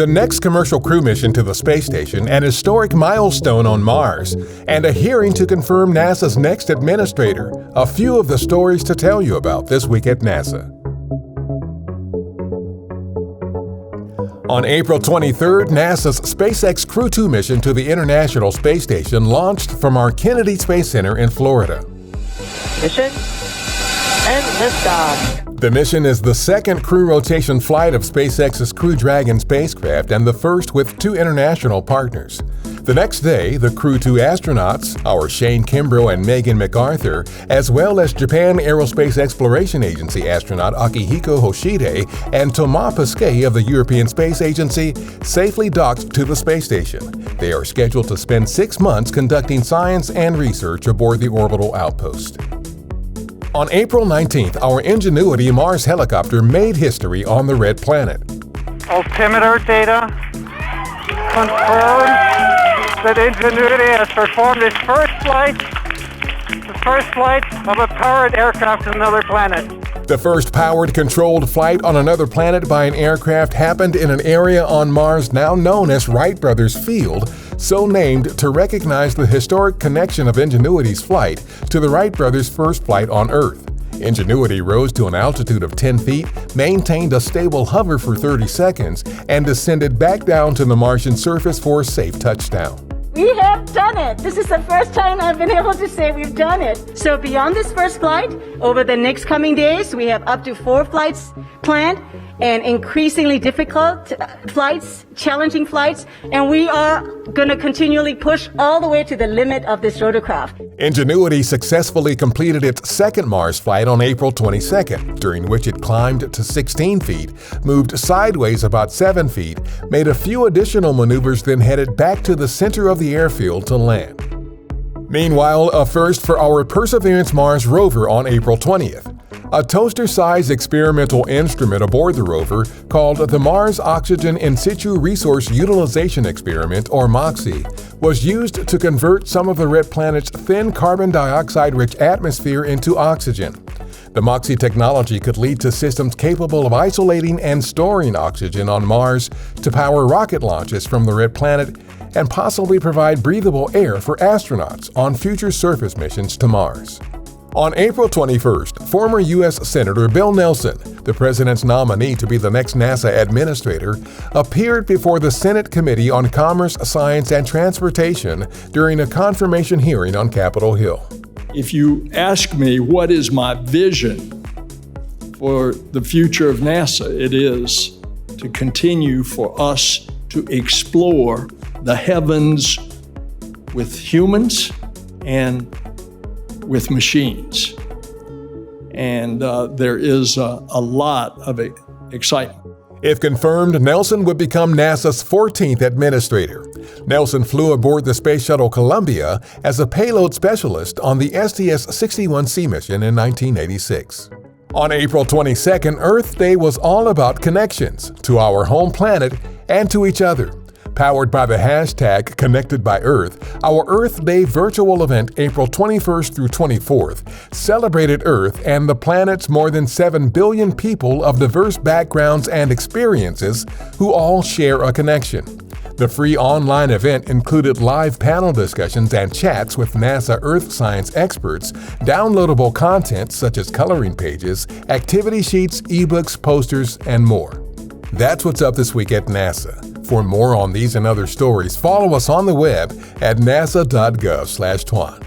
the next commercial crew mission to the space station, an historic milestone on Mars, and a hearing to confirm NASA's next administrator. A few of the stories to tell you about this week at NASA. On April 23rd, NASA's SpaceX Crew 2 mission to the International Space Station launched from our Kennedy Space Center in Florida. Mission and liftoff. The mission is the second crew rotation flight of SpaceX's Crew Dragon spacecraft and the first with two international partners. The next day, the Crew 2 astronauts, our Shane Kimbrough and Megan McArthur, as well as Japan Aerospace Exploration Agency astronaut Akihiko Hoshide and Thomas Pesquet of the European Space Agency, safely docked to the space station. They are scheduled to spend 6 months conducting science and research aboard the orbital outpost. On April 19th, our Ingenuity Mars helicopter made history on the Red Planet. Altimeter data confirm that Ingenuity has performed its first flight of a powered aircraft to another planet. The first powered, controlled flight on another planet by an aircraft happened in an area on Mars now known as Wright Brothers Field, so named to recognize the historic connection of Ingenuity's flight to the Wright brothers' first flight on Earth. Ingenuity rose to an altitude of 10 feet, maintained a stable hover for 30 seconds, and descended back down to the Martian surface for a safe touchdown. We have done it! This is the first time I've been able to say we've done it. So beyond this first flight, over the next coming days, we have up to 4 flights planned and increasingly difficult flights, challenging flights, and we are going to continually push all the way to the limit of this rotorcraft. Ingenuity successfully completed its second Mars flight on April 22nd, during which it climbed to 16 feet, moved sideways about 7 feet, made a few additional maneuvers, then headed back to the center of the airfield to land. Meanwhile, a first for our Perseverance Mars rover on April 20th. A toaster-sized experimental instrument aboard the rover, called the Mars Oxygen In Situ Resource Utilization Experiment, or MOXIE, was used to convert some of the Red Planet's thin carbon dioxide-rich atmosphere into oxygen. The MOXIE technology could lead to systems capable of isolating and storing oxygen on Mars to power rocket launches from the Red Planet and possibly provide breathable air for astronauts on future surface missions to Mars. On April 21st, former U.S. Senator Bill Nelson, the president's nominee to be the next NASA administrator, appeared before the Senate Committee on Commerce, Science, and Transportation during a confirmation hearing on Capitol Hill. If you ask me what is my vision for the future of NASA, it is to continue for us to explore the heavens with humans and with machines. And there is a lot of excitement. If confirmed, Nelson would become NASA's 14th administrator. Nelson flew aboard the Space Shuttle Columbia as a payload specialist on the STS-61C mission in 1986. On April 22nd, Earth Day was all about connections to our home planet and to each other. Powered by the hashtag #ConnectedByEarth, our Earth Day virtual event April 21st through 24th celebrated Earth and the planet's more than 7 billion people of diverse backgrounds and experiences who all share a connection. The free online event included live panel discussions and chats with NASA Earth science experts, downloadable content such as coloring pages, activity sheets, ebooks, posters, and more. That's what's up this week at NASA. For more on these and other stories, follow us on the web at nasa.gov/twan.